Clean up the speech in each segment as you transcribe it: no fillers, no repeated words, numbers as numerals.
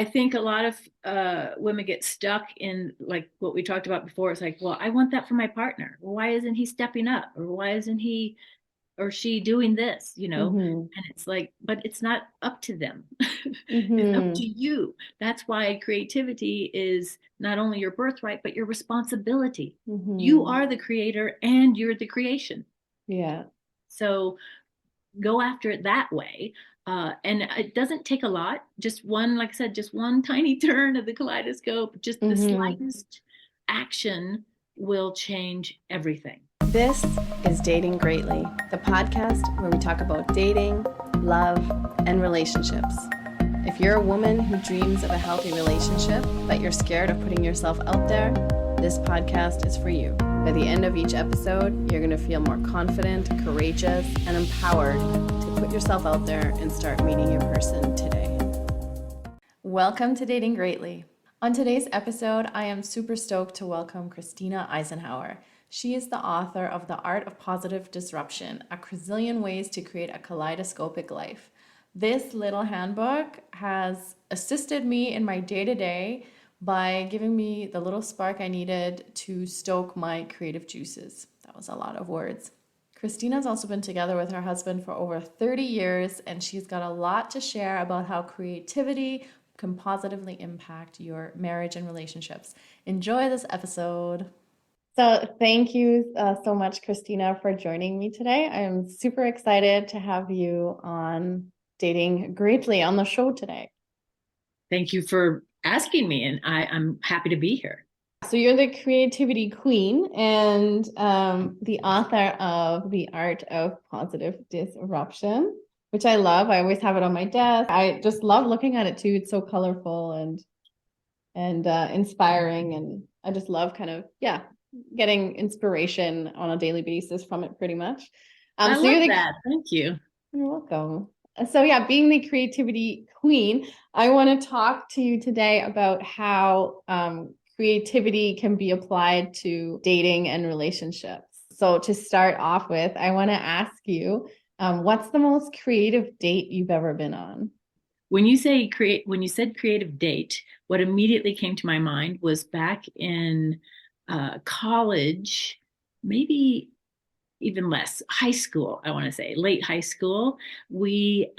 I think a lot of women get stuck in like what we talked about before. It's like, well, I want that for my partner. Well, why isn't he stepping up? Or why isn't he or she doing this, Mm-hmm. And it's like, but it's not up to them. It's up to Mm-hmm. you. That's why creativity is not only your birthright, but your responsibility. You Mm-hmm. are the creator and you're the creation. Yeah. So go after it that way. And it doesn't take a lot. Just one, like I said, just one tiny turn of the kaleidoscope, just the Mm-hmm. slightest action will change everything. This is Dating Greatly, the podcast where we talk about dating, love, and relationships. If you're a woman who dreams of a healthy relationship, but you're scared of putting yourself out there, this podcast is for you. By the end of each episode, you're going to feel more confident, courageous, and empowered to put yourself out there and start meeting your person today. Welcome to Dating Greatly. On today's episode, I am super stoked to welcome Kristina Eisenhower. She is the author of The Art of Positive Disruption, a Quadrillion Ways to Create a Kaleidoscopic Life. This little handbook has assisted me in my day-to-day by giving me the little spark I needed to stoke my creative juices. That was a lot of words. Kristina's also been together with her husband for over 30 years, and she's got a lot to share about how creativity can positively impact your marriage and relationships. Enjoy this episode. So thank you so much, Kristina, for joining me today. I'm super excited to have you on Dating Greatly on the show today. Thank you for asking me, and I'm happy to be here. So you're the creativity queen and the author of The Art of Positive Disruption, which I love. I always have it on my desk. I just love looking at it too. It's so colorful and inspiring, and I just love getting inspiration on a daily basis from it pretty much. I So love that. Thank you. you're welcome. So yeah, being the creativity queen, I want to talk to you today about how creativity can be applied to dating and relationships. So to start off with, I want to ask you, what's the most creative date you've ever been on? When you said creative date, what immediately came to my mind was back in college, maybe even less, high school, I want to say, late high school. We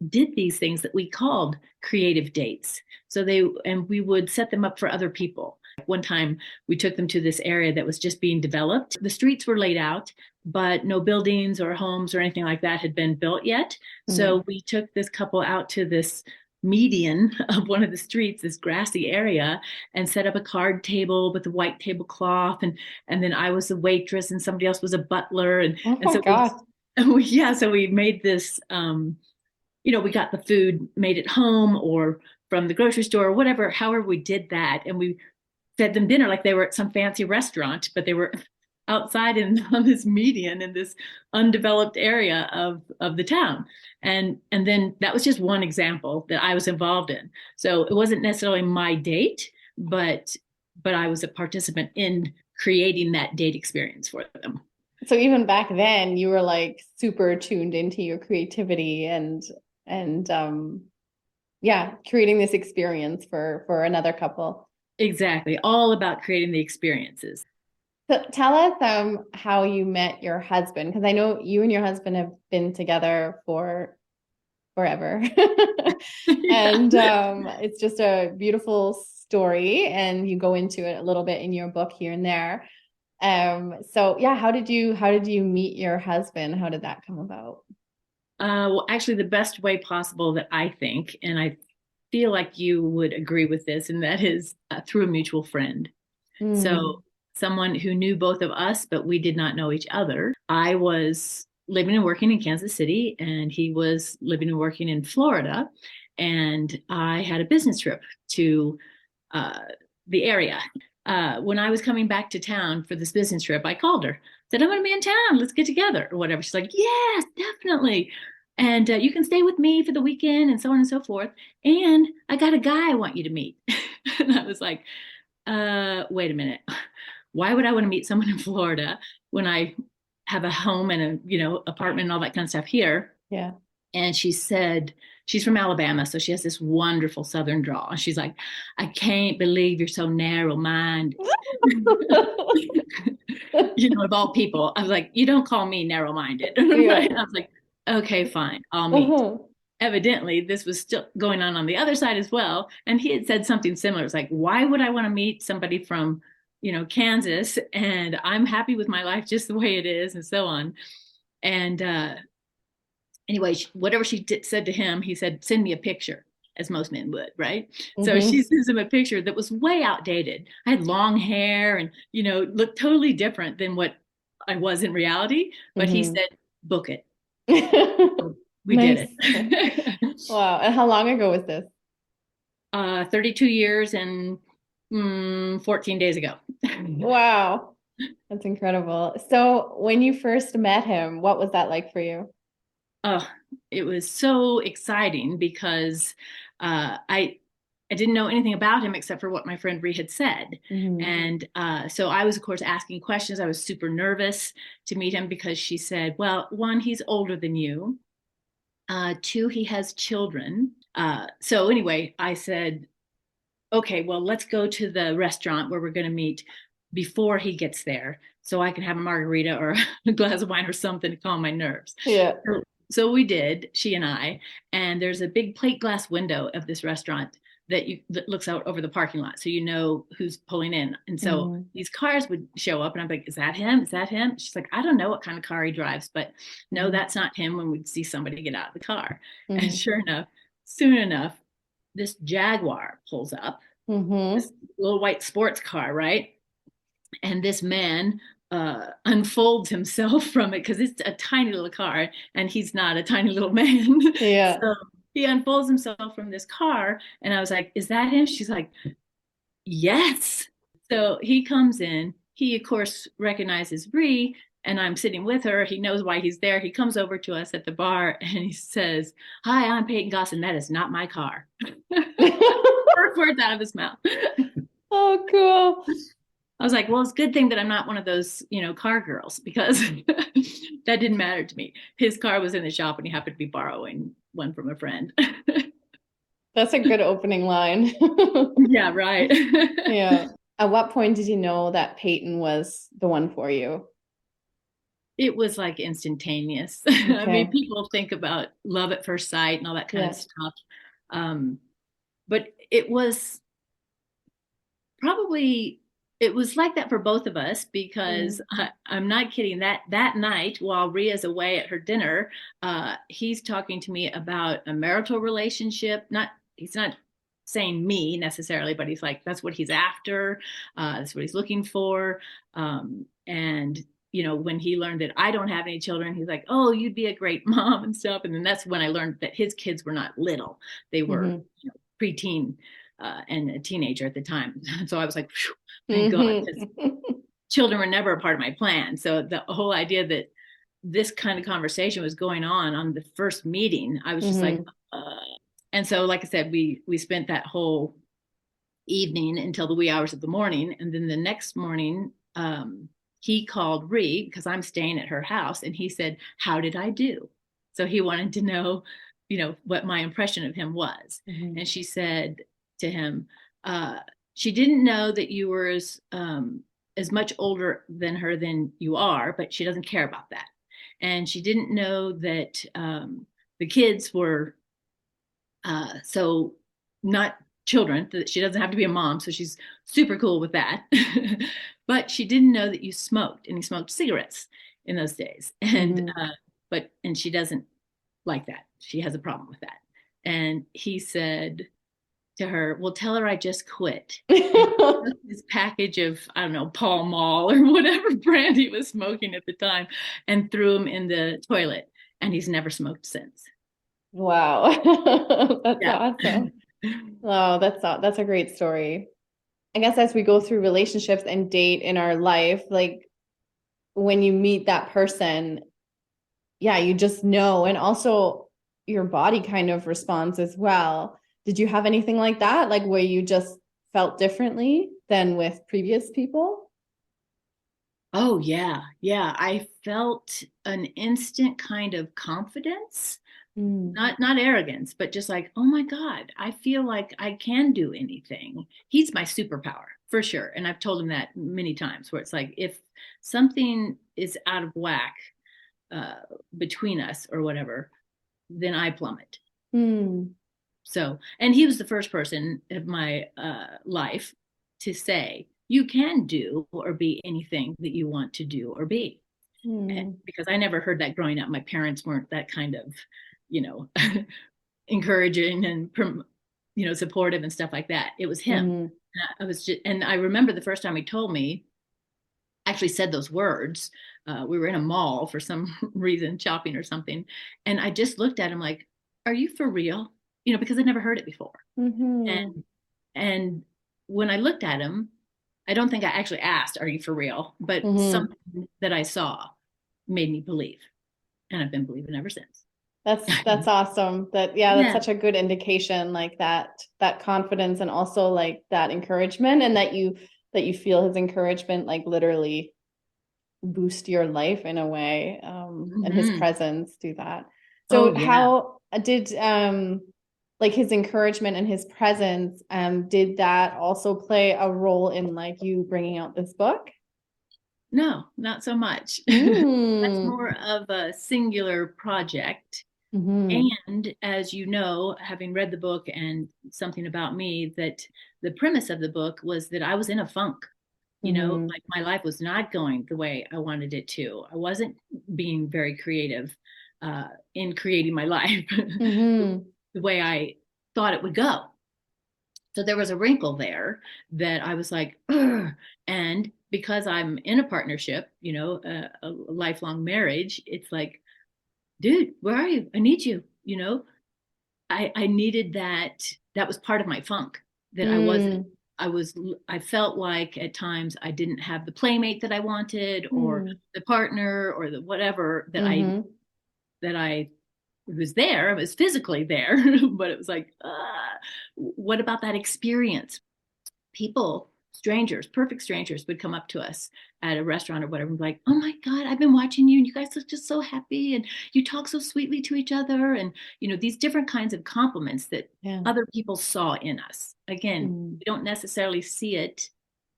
did these things that we called creative dates. And we would set them up for other people. One time we took them to this area that was just being developed. The streets were laid out, but no buildings or homes or anything like that had been built yet. Mm-hmm. So we took this couple out to this median of one of the streets, this grassy area, and set up a card table with a white tablecloth, and then I was the waitress and somebody else was a butler, and Oh and my so gosh. so we made this we got the food made at home or from the grocery store or whatever, however we did that, and we fed them dinner like they were at some fancy restaurant, but they were outside on this median in this undeveloped area of the town. And then that was just one example that I was involved in. So it wasn't necessarily my date, but I was a participant in creating that date experience for them. So even back then, you were like super tuned into your creativity and yeah, creating this experience for another couple. Exactly. All about creating the experiences. So tell us how you met your husband, because I know you and your husband have been together for forever. And Yeah. it's just a beautiful story, and you go into it a little bit in your book here and there. So yeah, how did you meet your husband? How did that come about? Well, actually, the best way possible that I think, and I feel like you would agree with this, and that is through a mutual friend. Mm, So, someone who knew both of us, but we did not know each other. I was living and working in Kansas City, and he was living and working in Florida. And I had a business trip to uh, the area. When I was coming back to town for this business trip, I called her, said, I'm going to be in town. Let's get together or whatever. She's like, yes, definitely. And you can stay with me for the weekend and so on and so forth. And I got a guy I want you to meet. And I was like, wait a minute. Why would I want to meet someone in Florida when I have a home and a, apartment and all that kind of stuff here? yeah. And she said, she's from Alabama, so she has this wonderful Southern drawl. And she's like, I can't believe you're so narrow-minded. Of all people, I was like, you don't call me narrow-minded. Yeah. Right? I was like, okay, fine, I'll meet. Evidently, this was still going on the other side as well. And he had said something similar. It was like, why would I want to meet somebody from, Kansas? And I'm happy with my life just the way it is, and so on. And anyway, whatever she said to him, he said, send me a picture, as most men would, right? So she sends him a picture that was way outdated. I had long hair and, looked totally different than what I was in reality. But he said, book it. So we did it. Wow. And how long ago was this? 32 years and 14 days ago. Wow. That's incredible. So when you first met him, what was that like for you? Oh, it was so exciting because I didn't know anything about him except for what my friend Ree had said. And so I was, of course, asking questions. I was super nervous to meet him because she said, well, one, he's older than you. Two, he has children. So anyway, I said, okay, well, let's go to the restaurant where we're going to meet before he gets there so I can have a margarita or a glass of wine or something to calm my nerves. Yeah. So we did, she and I, and there's a big plate glass window of this restaurant that looks out over the parking lot, so you know who's pulling in. And so these cars would show up, and I'm like, "Is that him? Is that him?" She's like, "I don't know what kind of car he drives, but no, that's not him." When we'd see somebody get out of the car, and sure enough, soon enough, this Jaguar pulls up, this little white sports car, right? And this man unfolds himself from it because it's a tiny little car and he's not a tiny little man. Yeah. So he unfolds himself from this car, and I was like, is that him? She's like, yes. So he comes in. He, of course, recognizes Bree, and I'm sitting with her. He knows why he's there. He comes over to us at the bar and he says, hi, I'm Peyton Goss, and that is not my car. First words out of his mouth. Oh, cool. I was like, well, it's a good thing that I'm not one of those, car girls, because that didn't matter to me. His car was in the shop and he happened to be borrowing one from a friend. That's a good opening line. Yeah, right. Yeah. At what point did you know that Peyton was the one for you? It was like instantaneous. Okay. I mean, people think about love at first sight and all that kind of stuff. But it was probably, it was like that for both of us, because I'm not kidding, that night while Ria's away at her dinner, he's talking to me about a marital relationship. He's not saying me necessarily, but he's like, that's what he's after. That's what he's looking for. And when he learned that I don't have any children, he's like, oh, you'd be a great mom and stuff. And then that's when I learned that his kids were not little. They were preteen and a teenager at the time. So I was like, thank God, children were never a part of my plan. So the whole idea that this kind of conversation was going on the first meeting, I was just like, and so, like I said, we spent that whole evening until the wee hours of the morning. And then the next morning, he called Ree, because I'm staying at her house, and he said, how did I do? So he wanted to know, what my impression of him was. And she said to him, she didn't know that you were as much older than her than you are, but she doesn't care about that. And she didn't know that the kids were so not children, that she doesn't have to be a mom, so she's super cool with that. But she didn't know that you smoked, and he smoked cigarettes in those days. And and she doesn't like that. She has a problem with that. And he said to her, well, tell her I just quit. This package of, I don't know, Pall Mall or whatever brand he was smoking at the time, and threw him in the toilet. And he's never smoked since. Wow. That's awesome. Wow, that's a great story. I guess as we go through relationships and date in our life, like when you meet that person, you just know. And also your body kind of responds as well. Did you have anything like that? Like where you just felt differently than with previous people? Oh, yeah. Yeah. I felt an instant kind of confidence Mm. Not arrogance, but just like, oh my God, I feel like I can do anything. He's my superpower for sure. And I've told him that many times, where it's like, if something is out of whack uh, between us or whatever, then I plummet. Mm. So, and he was the first person of my life to say, you can do or be anything that you want to do or be. And Mm. because I never heard that growing up. My parents weren't that kind of, you know, encouraging and, supportive and stuff like that. It was him. Mm. I was just, and I remember the first time he told me, actually said those words. We were in a mall for some reason, shopping or something. And I just looked at him like, are you for real? Because I'd never heard it before. Mm-hmm. And when I looked at him, I don't think I actually asked, are you for real? But Mm-hmm. something that I saw made me believe. And I've been believing ever since. That's awesome. That's Yeah. such a good indication, like that confidence and also like that encouragement, and that you feel his encouragement like literally boost your life in a way, and his Mm-hmm. presence do that. Oh, So yeah. how did like his encouragement and his presence, did that also play a role in like you bringing out this book? No, not so much. That's Mm. more of a singular project. Mm-hmm. And as you know, having read the book and something about me, that the premise of the book was that I was in a funk. Mm-hmm. Like my life was not going the way I wanted it to. I wasn't being very creative in creating my life Mm-hmm. the way I thought it would go. So there was a wrinkle there that I was like, ugh. And because I'm in a partnership, a lifelong marriage, it's like, dude, where are you? I need you. I needed that. That was part of my funk, that I wasn't. Mm. I felt like at times I didn't have the playmate that I wanted, or Mm. the partner, or the whatever Mm-hmm. that I was there. I was physically there, but it was like, what about that experience? People, strangers, perfect strangers, would come up to us at a restaurant or whatever and be like, oh my God, I've been watching you and you guys look just so happy and you talk so sweetly to each other. And, these different kinds of compliments that Yeah. other people saw in us. Again, Mm. we don't necessarily see it.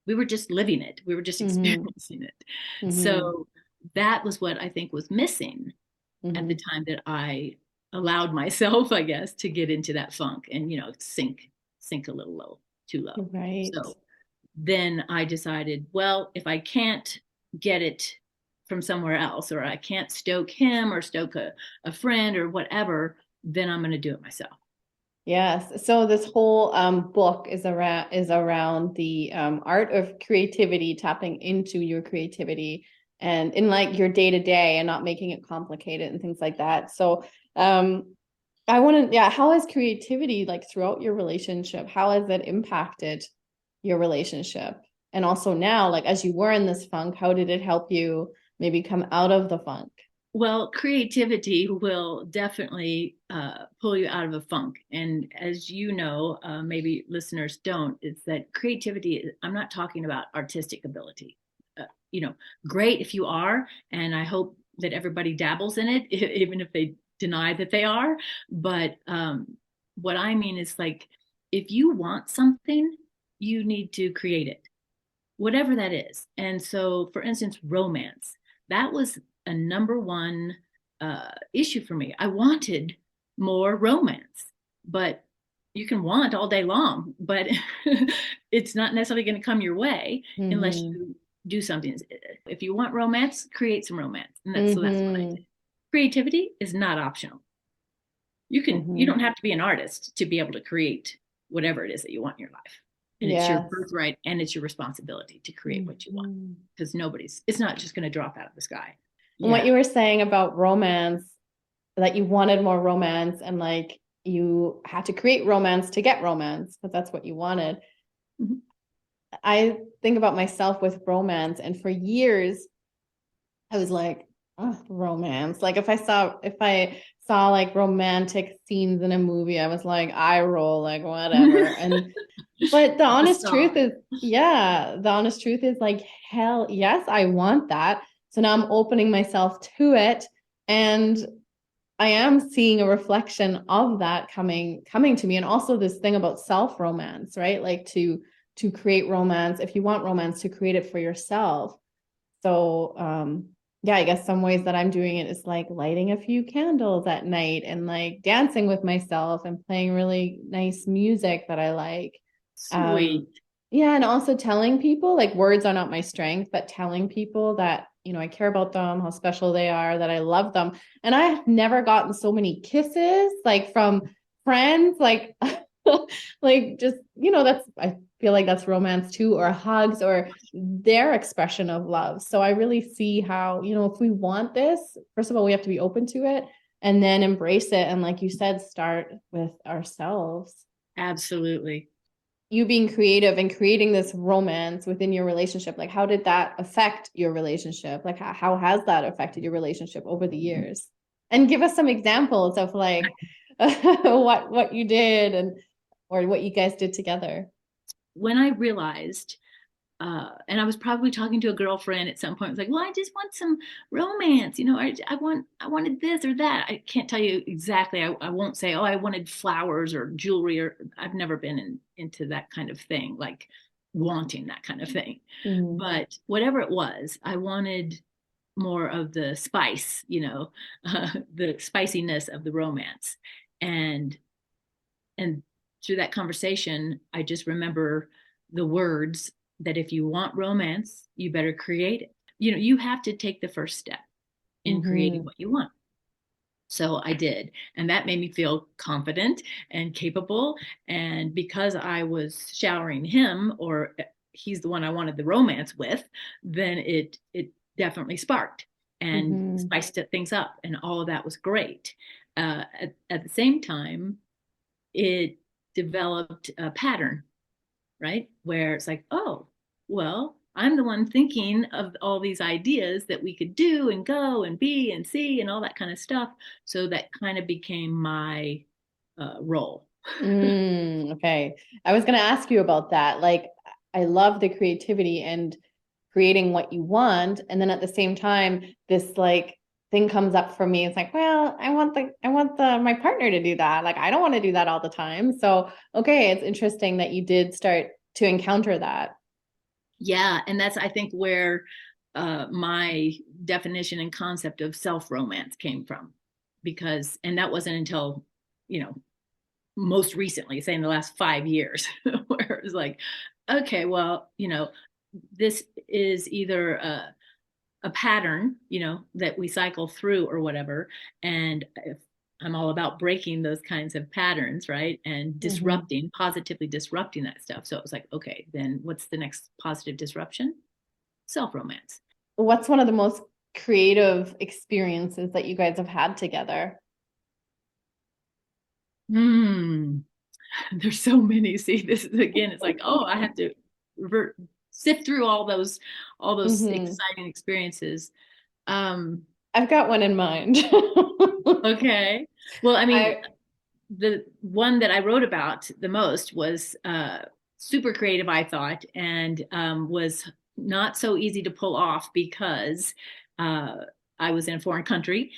We were just living it. We were just Mm-hmm. experiencing it. Mm-hmm. So that was what I think was missing at the Mm-hmm. time that I allowed myself, I guess, to get into that funk and, sink a little low, too low. Right. So then I decided, well, if I can't get it from somewhere else, or I can't stoke him or stoke a friend or whatever, then I'm going to do it myself. Yes. So this whole book is around the art of creativity, tapping into your creativity and in like your day to day and not making it complicated and things like that. So I want to, yeah, how has creativity like throughout your relationship, how has it impacted your relationship? And also now, like as you were in this funk, how did it help you maybe come out of the funk? Well, creativity will definitely pull you out of a funk. And as you know, maybe listeners don't, is that creativity, I'm not talking about artistic ability. Uh, Great if you are, and I hope that everybody dabbles in it, even if they deny that they are. But what I mean is, like, if you want something, you need to create it, whatever that is. And so, for instance, romance, that was a number one issue for me. I wanted more romance, but you can want all day long, but it's not necessarily going to come your way unless Mm-hmm. you do something. If you want romance, create some romance. And that's what I Mm-hmm. did. Creativity is not optional. You Mm-hmm. don't have to be an artist to be able to create whatever it is that you want in your life. And it's your Yes. birthright and it's your responsibility to create what you want, Mm-hmm. because it's not just going to drop out of the sky. And what Yeah. you were saying about romance, that you wanted more romance and like you had to create romance to get romance because that's what you wanted. Mhm. I think about myself with romance, and for years I was like, oh, romance. Like if I saw like romantic scenes in a movie, I was like, eye roll, like whatever. And but the honest truth Facade. is, yeah, the honest truth is like, hell yes, I want that. So now I'm opening myself to it. And I am seeing a reflection of that coming to me. And also this thing about self-romance, right? Like to create romance, if you want romance, to create it for yourself. So yeah, I guess some ways that I'm doing it is like lighting a few candles at night and like dancing with myself and playing really nice music that I like. Sweet. Yeah, and also telling people, like words are not my strength, but telling people that, you know, I care about them, how special they are, that I love them. And I have never gotten so many kisses like from friends, like like just, you know, that's I feel like that's romance too, or hugs or their expression of love. So I really see how, you know, if we want this, first of all, we have to be open to it and then embrace it. And like you said, start with ourselves. Absolutely. You being creative and creating this romance within your relationship, like how did that affect your relationship? Like how has that affected your relationship over the years? And give us some examples of like what you did and or what you guys did together. When I realized, and I was probably talking to a girlfriend at some point. I was like, "Well, I just want some romance, you know. I wanted this or that. I can't tell you exactly. I won't say, oh, I wanted flowers or jewelry, or I've never been into that kind of thing, like wanting that kind of thing. Mm-hmm. But whatever it was, I wanted more of the spice, the spiciness of the romance, and and through that conversation, I just remember the words that if you want romance, you better create it. You have to take the first step in creating Mm-hmm. what you want. So I did. And that made me feel confident and capable. And because I was showering him, or he's the one I wanted the romance with, then it definitely sparked and Mm-hmm. spiced things up. And all of that was great. At the same time, it developed a pattern, right? Where it's like, oh, well, I'm the one thinking of all these ideas that we could do and go and be and see and all that kind of stuff. So that kind of became my role. Okay. I was going to ask you about that. Like, I love the creativity and creating what you want. And then at the same time, this like thing comes up for me. It's like, well, my partner to do that. Like, I don't want to do that all the time. So, okay, it's interesting that you did start to encounter that. Yeah. And that's, I think, where my definition and concept of self romance came from. And that wasn't until, you know, most recently, say in the last 5 years, where it was like, okay, well, this is either a pattern, that we cycle through or whatever. And if I'm all about breaking those kinds of patterns, right? And Mm-hmm. positively disrupting that stuff. So it was like, okay, then what's the next positive disruption? Self romance. What's one of the most creative experiences that you guys have had together? Hmm. There's so many. See, this is again, it's like, oh, I have to revert, sift through all those Mm-hmm. exciting experiences. Um, I've got one in mind. okay. Well, I mean, I the one that I wrote about the most was super creative, I thought, and was not so easy to pull off because uh, I was in a foreign country.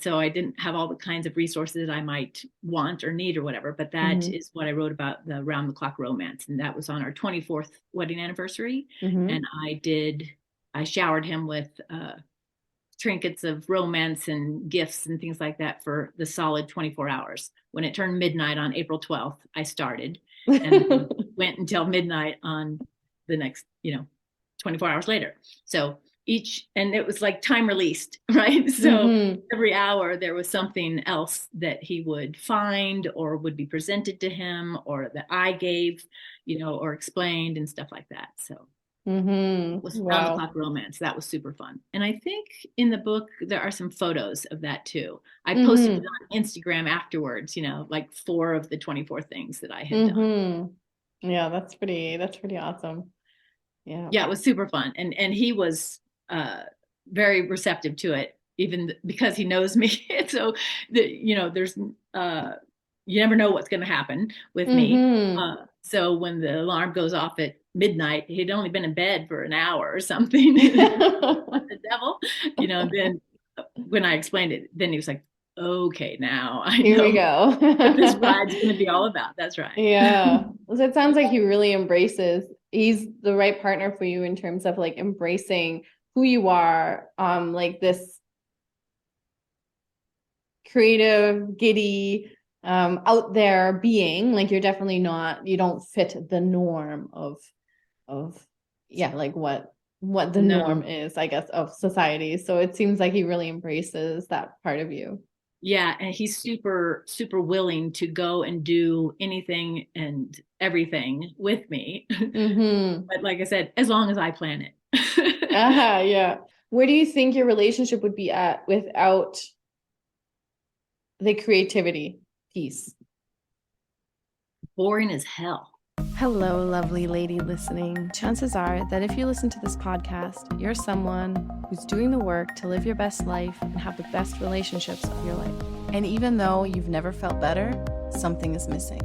So I didn't have all the kinds of resources that I might want or need or whatever. But that mm-hmm. is what I wrote about, the round the clock romance. And that was on our 24th wedding anniversary. Mm-hmm. And I showered him with trinkets of romance and gifts and things like that for the solid 24 hours. When it turned midnight on April 12th, I started and then went until midnight on the next, 24 hours later. So and it was like time released, right? So Mm-hmm. every hour there was something else that he would find or would be presented to him or that I gave, or explained and stuff like that. So Mm-hmm. was round the Wow. clock romance. That was super fun. And I think in the book there are some photos of that too. I posted it Mm-hmm. on Instagram afterwards, like 4 of the 24 things that I had done. Mm-hmm. Yeah, that's pretty awesome. Yeah. Yeah, it was super fun. And he was very receptive to it, even because he knows me. So there's you never know what's going to happen with me. Mm-hmm. So when the alarm goes off at midnight, he'd only been in bed for an hour or something. What the devil? Then when I explained it, then he was like, okay, now I Here we know go. what this ride's going to be all about. That's right. Yeah. So it sounds like he really embraces, he's the right partner for you in terms of like embracing who you are, like this creative, giddy, out there being. Like you're definitely not, you don't fit the norm of yeah, like what the norm No. is, I guess, of society. So it seems like he really embraces that part of you. Yeah, and he's super, super willing to go and do anything and everything with me. Mm-hmm. But like I said, as long as I plan it. Uh-huh, yeah. Where do you think your relationship would be at without the creativity piece? Boring as hell. Hello, lovely lady listening. Chances are that if you listen to this podcast, you're someone who's doing the work to live your best life and have the best relationships of your life. And even though you've never felt better, something is missing.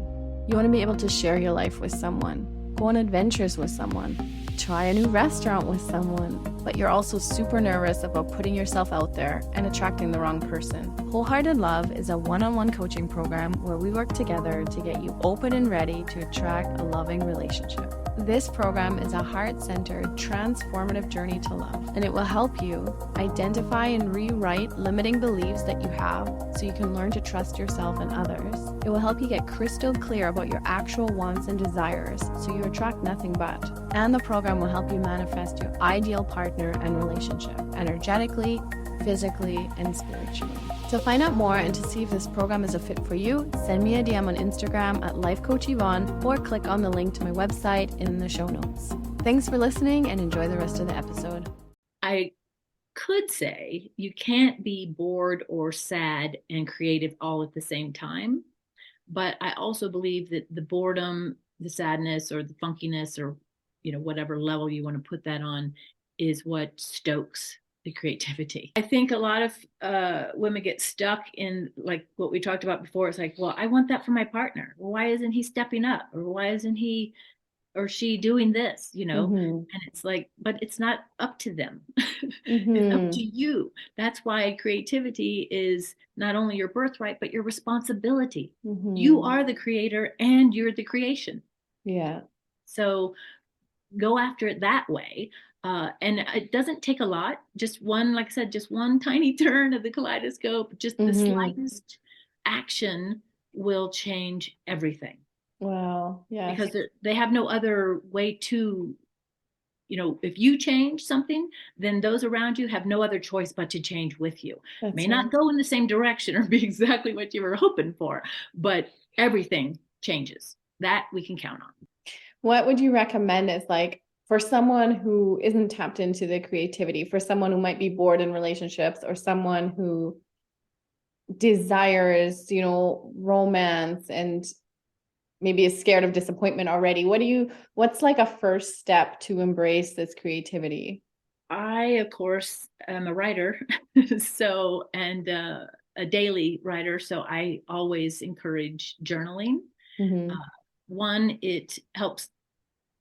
You want to be able to share your life with someone, go on adventures with someone, try a new restaurant with someone, but you're also super nervous about putting yourself out there and attracting the wrong person. Wholehearted Love is a one-on-one coaching program where we work together to get you open and ready to attract a loving relationship. This program is a heart-centered, transformative journey to love, and it will help you identify and rewrite limiting beliefs that you have so you can learn to trust yourself and others. It will help you get crystal clear about your actual wants and desires so you attract nothing but. And the program will help you manifest your ideal partner and relationship, energetically, physically, and spiritually. To find out more and to see if this program is a fit for you, send me a DM on Instagram at LifeCoachYvonne or click on the link to my website in the show notes. Thanks for listening and enjoy the rest of the episode. I could say you can't be bored or sad and creative all at the same time. But I also believe that the boredom, the sadness, or the funkiness, or whatever level you want to put that on, is what stokes the creativity. I think a lot of women get stuck in like what we talked about before. It's like, well, I want that for my partner. Well, why isn't he stepping up? Or why isn't he or she doing this? And it's like, but it's not up to them. It's up to you. That's why creativity is not only your birthright, but your responsibility. You are the creator and you're the creation. Yeah. So go after it that way. And it doesn't take a lot. Just one, like I said, just one tiny turn of the kaleidoscope, just the slightest action will change everything. Wow. Yeah. Because they have no other way to, if you change something, then those around you have no other choice but to change with you. That's May right. not go in the same direction or be exactly what you were hoping for, but everything changes. That we can count on. What would you recommend as like for someone who isn't tapped into the creativity, for someone who might be bored in relationships or someone who desires, romance and maybe is scared of disappointment already? What's like a first step to embrace this creativity? I, of course, am a writer, and a daily writer. So I always encourage journaling. One, it helps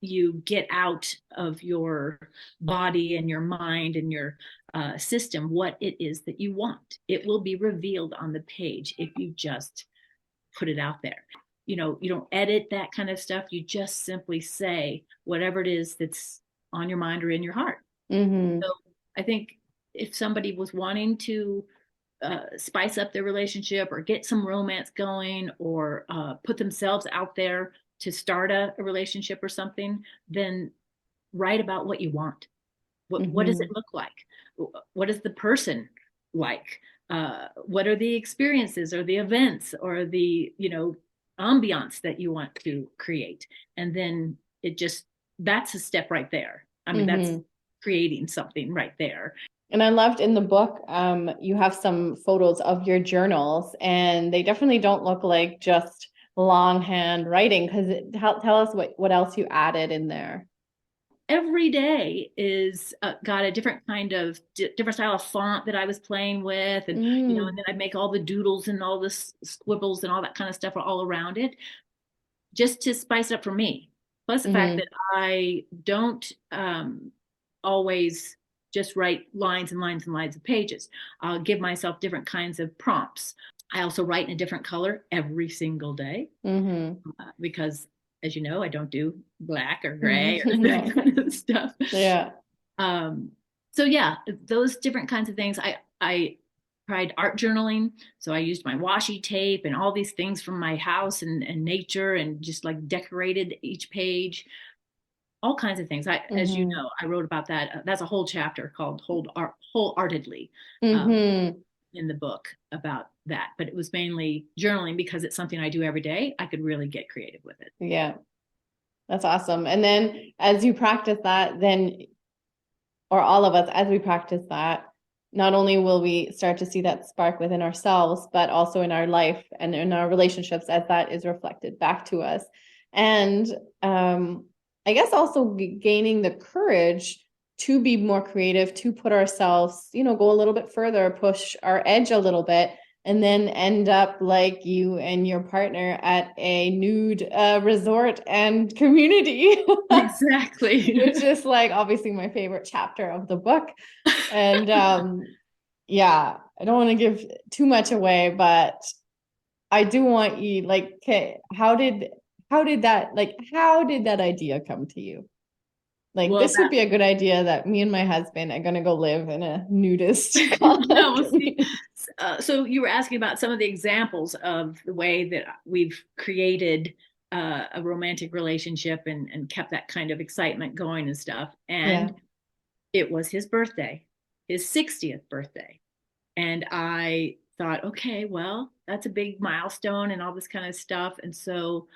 you get out of your body and your mind and your system what it is that you want. It will be revealed on the page if you just put it out there. You don't edit that kind of stuff. You just simply say whatever it is that's on your mind or in your heart. So I think if somebody was wanting to spice up their relationship or get some romance going or put themselves out there to start a relationship or something, then write about what you want. What does it look like? What is the person like? What are the experiences or the events or the, ambiance that you want to create? And then that's a step right there. I mean, that's creating something right there. And I loved in the book, you have some photos of your journals and they definitely don't look like just longhand writing, because tell us what else you added in there. Every day is got a different kind of different style of font that I was playing with, and and then I make all the doodles and all the squibbles and all that kind of stuff all around it, just to spice it up for me. Plus the fact that I don't always just write lines and lines and lines of pages. I'll give myself different kinds of prompts. I also write in a different color every single day because, as you know, I don't do black or gray or that kind of stuff. Yeah. So yeah, those different kinds of things. I tried art journaling. So I used my washi tape and all these things from my house and nature and just like decorated each page, all kinds of things. As you know, I wrote about that. That's a whole chapter called Wholeheartedly in the book about that. But it was mainly journaling because it's something I do every day. I could really get creative with it. Yeah. That's awesome. And then as you practice that, then, or all of us, as we practice that, not only will we start to see that spark within ourselves, but also in our life and in our relationships as that is reflected back to us. And I guess also gaining the courage to be more creative, to put ourselves, go a little bit further, push our edge a little bit, and then end up like you and your partner at a nude resort and community. Exactly. Which is like obviously my favorite chapter of the book. And yeah, I don't want to give too much away, but I do want you like, okay, how did that idea come to you? Like, well, this would be a good idea that me and my husband are going to go live in a nudist. No, see, so you were asking about some of the examples of the way that we've created a romantic relationship and kept that kind of excitement going and stuff. And it was his birthday, his 60th birthday. And I thought, okay, well, that's a big milestone and all this kind of stuff. And so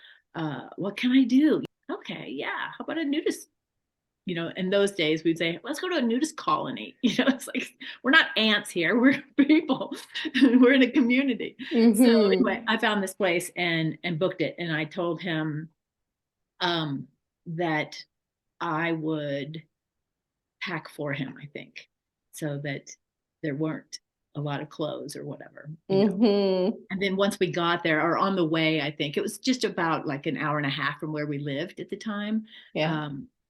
what can I do? Okay, yeah, how about a nudist? In those days we'd say, let's go to a nudist colony. It's like, we're not ants here, we're people. We're in a community. So anyway, I found this place and booked it. And I told him that I would pack for him, I think, so that there weren't a lot of clothes or whatever. And then once we got there, or on the way, I think it was just about like an hour and a half from where we lived at the time.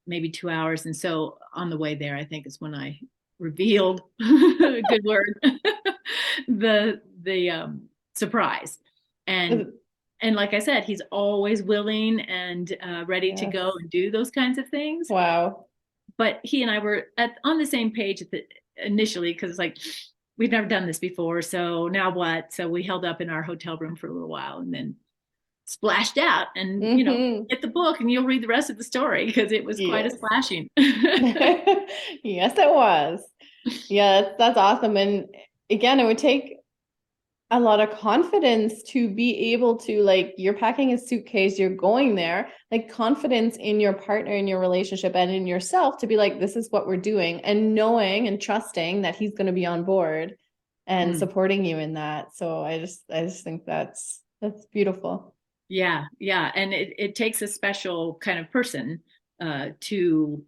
Maybe 2 hours. And so on the way there, I think is when I revealed, good word, the surprise. And like I said, he's always willing and ready to go and do those kinds of things. Wow. But he and I were on the same page initially, because it's like, we've never done this before. So now what? So we held up in our hotel room for a little while and then splashed out and get the book and you'll read the rest of the story, because it was quite a splashing. Yes, it was. Yeah, that's awesome. And again, it would take a lot of confidence to be able to, like, you're packing a suitcase, you're going there, like confidence in your partner, in your relationship, and in yourself to be like, this is what we're doing, and knowing and trusting that he's going to be on board and supporting you in that. So I just think that's beautiful. Yeah. And it takes a special kind of person to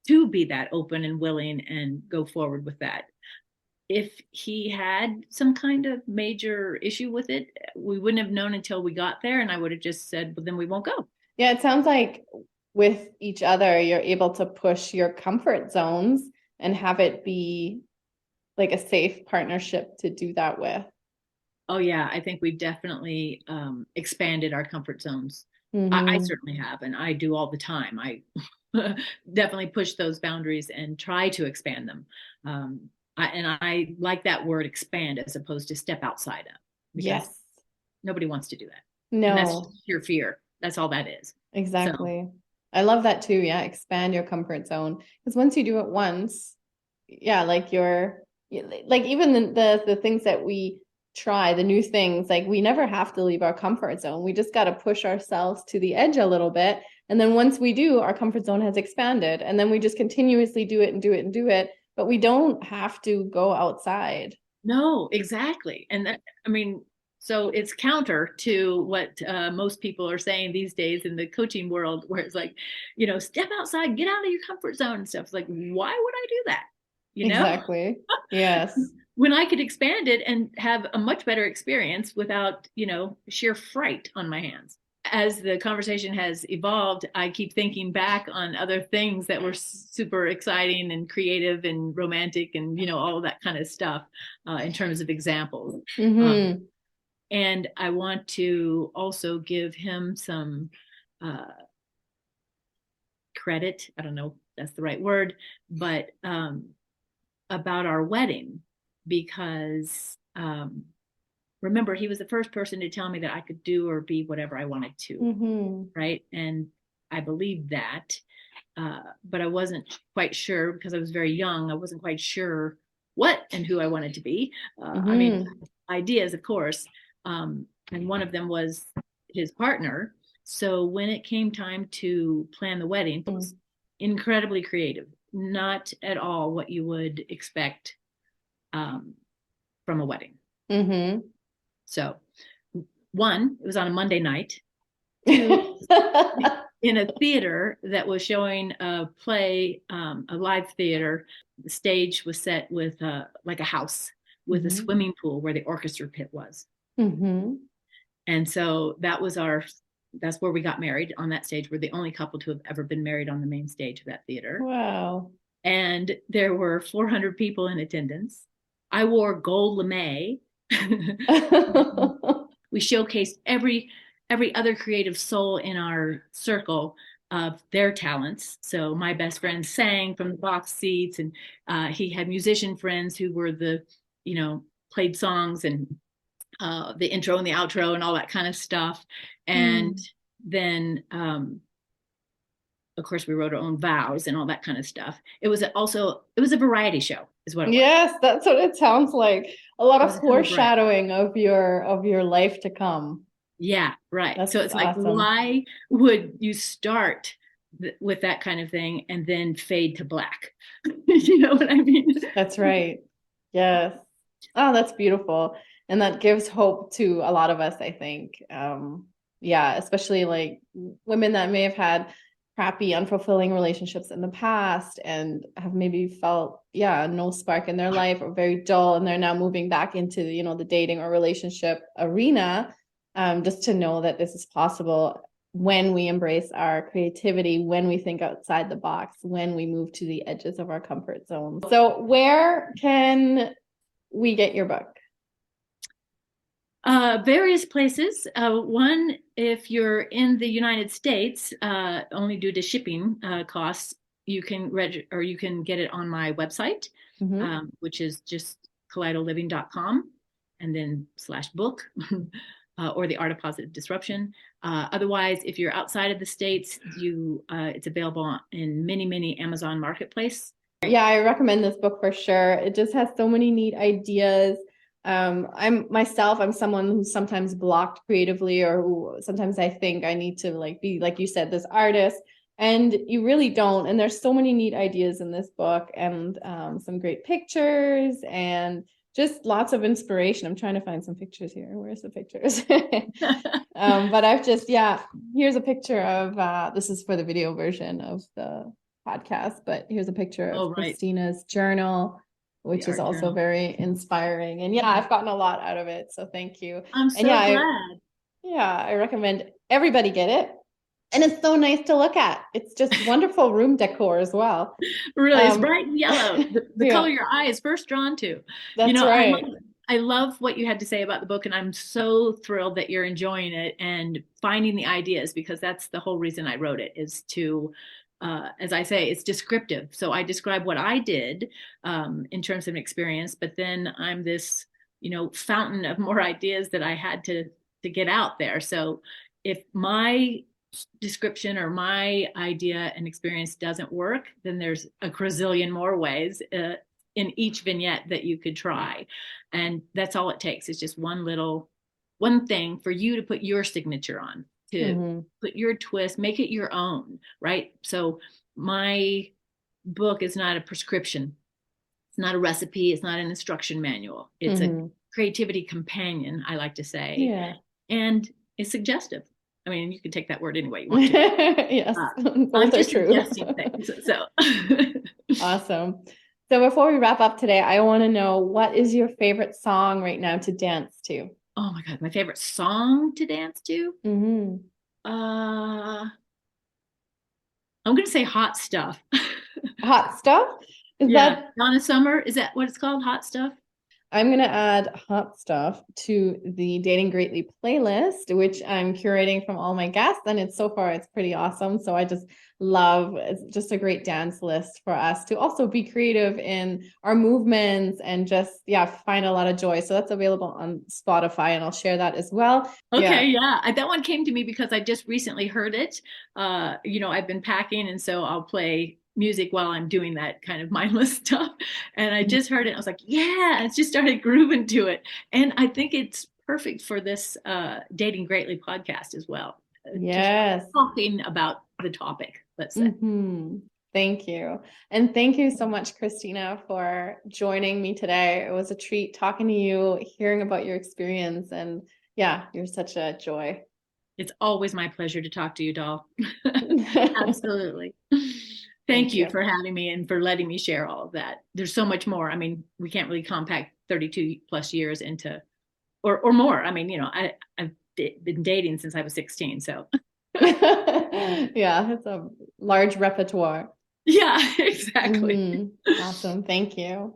be that open and willing and go forward with that. If he had some kind of major issue with it, we wouldn't have known until we got there, and I would have just said, well, then we won't go. Yeah, it sounds like with each other, you're able to push your comfort zones and have it be like a safe partnership to do that with. Oh yeah, I think we've definitely expanded our comfort zones. I certainly have, and I do all the time. I definitely push those boundaries and try to expand them. I like that word, expand, as opposed to step outside of. Yes. Nobody wants to do that. No. And that's just pure fear. That's all that is. Exactly. So. I love that too. Yeah. Expand your comfort zone. Because once you do it once, like even the things that we try, the new things, like we never have to leave our comfort zone. We just got to push ourselves to the edge a little bit. And then once we do, our comfort zone has expanded. And then we just continuously do it and do it and do it. But we don't have to go outside. No, exactly. And that, so it's counter to what most people are saying these days in the coaching world, where it's like, step outside, get out of your comfort zone and stuff. It's like, why would I do that? Exactly. Yes. When I could expand it and have a much better experience without, sheer fright on my hands. as the conversation has evolved, I keep thinking back on other things that were super exciting and creative and romantic and, all of that kind of stuff in terms of examples. Mm-hmm. And I want to also give him some credit. I don't know if that's the right word, but about our wedding, because remember, he was the first person to tell me that I could do or be whatever I wanted to. Mm-hmm. Right. And I believed that. But I wasn't quite sure because I was very young. I wasn't quite sure what and who I wanted to be. I mean, ideas, of course. And one of them was his partner. So when it came time to plan the wedding, it was incredibly creative, not at all what you would expect from a wedding. Mm-hmm. So, one, it was on a Monday night. Two, in a theater that was showing a play, a live theater. The stage was set with like a house with a swimming pool where the orchestra pit was. Mm-hmm. And so that's where we got married, on that stage. We're the only couple to have ever been married on the main stage of that theater. Wow. And there were 400 people in attendance. I wore gold lame. We showcased every other creative soul in our circle of their talents. So my best friend sang from the box seats, and he had musician friends who were played songs and the intro and the outro and all that kind of stuff. And then, of course, we wrote our own vows and all that kind of stuff. It was a variety show, is what it was. Yes, that's what it sounds like. A lot of foreshadowing of your life to come. Yeah, right. That's so it's awesome. Like, why would you start with that kind of thing and then fade to black? You know what I mean? That's right. Yes. Oh, that's beautiful. And that gives hope to a lot of us, I think. Yeah, especially like women that may have had crappy, unfulfilling relationships in the past and have maybe felt, no spark in their life or very dull. And they're now moving back into, the dating or relationship arena. Just to know that this is possible when we embrace our creativity, when we think outside the box, when we move to the edges of our comfort zone. So where can we get your book? Various places. One, if you're in the United States, only due to shipping costs, you can you can get it on my website, which is just kaleidoliving.com and then /book. Or the Art of Positive Disruption. Otherwise, if you're outside of the States, it's available in many Amazon Marketplace. Yeah, I recommend this book for sure. It just has so many neat ideas. I'm someone who's sometimes blocked creatively, or who sometimes I think I need to be, like you said, this artist, and you really don't. And there's so many neat ideas in this book, and some great pictures and just lots of inspiration. I'm trying to find some pictures here. Where's the pictures? But I've just, here's a picture of, this is for the video version of the podcast, but here's a picture of Kristina's journal, which is also very inspiring. And I've gotten a lot out of it. So thank you. I'm so glad. I recommend everybody get it. And it's so nice to look at. It's just wonderful room decor as well. Really, it's bright and yellow. The color your eye is first drawn to. That's right. I love what you had to say about the book, and I'm so thrilled that you're enjoying it and finding the ideas, because that's the whole reason I wrote it, is to, as I say, it's descriptive. So I describe what I did in terms of experience, but then I'm this, fountain of more ideas that I had to get out there. So if my description or my idea and experience doesn't work, then there's a gazillion more ways in each vignette that you could try. And that's all it takes. It's just one thing for you to put your signature on, to put your twist, make it your own, right? So my book is not a prescription. It's not a recipe. It's not an instruction manual. It's a creativity companion, I like to say. Yeah. And it's suggestive. I mean, you can take that word any way you want to. Yes, both are true. Things, so. Awesome. So before we wrap up today, I want to know, what is your favorite song right now to dance to? Oh my God, my favorite song to dance to? Uh, I'm going to say hot stuff. Hot stuff? Is Yeah. that Donna Summer, is that what it's called? Hot stuff? I'm going to add hot stuff to the Dating Greatly playlist, which I'm curating from all my guests. And it's so far, it's pretty awesome. So I just love, it's just a great dance list for us to also be creative in our movements and just, yeah, find a lot of joy. So that's available on Spotify and I'll share that as well. Okay, Yeah. yeah. That one came to me because I just recently heard it. I've been packing, and so I'll play music while I'm doing that kind of mindless stuff. And I just heard it. I was like, yeah, I just started grooving to it. And I think it's perfect for this Dating Greatly podcast as well. Just Yes. talking about the topic, let's say. Mm-hmm. Thank you. And thank you so much, Kristina, for joining me today. It was a treat talking to you, hearing about your experience. And yeah, you're such a joy. It's always my pleasure to talk to you, doll. Thank Absolutely. Thank you you. for having me and for letting me share all of that. There's so much more. I mean, we can't really compact 32 plus years into, or more. I mean, I've been dating since I was 16. So Yeah, it's a large repertoire. yeah, exactly. Awesome. Thank you.